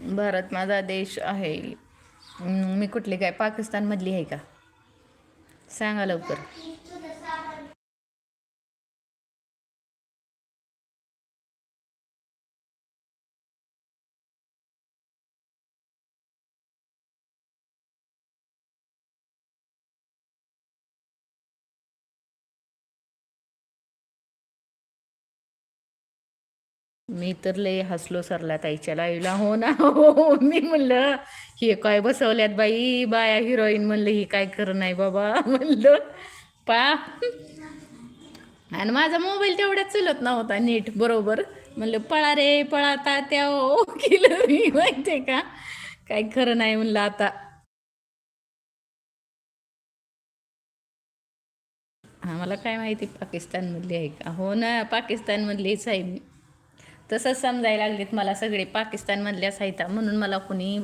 भारत माझा देश आहे. मी कुठली काय पाकिस्तानमधली आहे का? सांगा लवकर. मी तर लय हसलो सरला ताईच्या लाईव्हला. हो ना, हो. मी म्हणलं हे काय बसवल्यात बाई बाया हिरोईन, म्हणलं ही काय खरं नाही बाबा. म्हणलं पा आणि माझा मोबाईल तेवढ्यात चलत नव्हता नीट बरोबर. म्हणलं पळा रे पळा तात्या ओ केलं मी, माहितीये का. काय खरं नाही म्हणलं आता. आम्हाला काय माहिती पाकिस्तानमधली आहे का. हो ना, पाकिस्तानमधलीच आहे मी. तसंच समजायला लागलेत मला सगळे पाकिस्तानमधल्याच आहेत म्हणून मला कुणी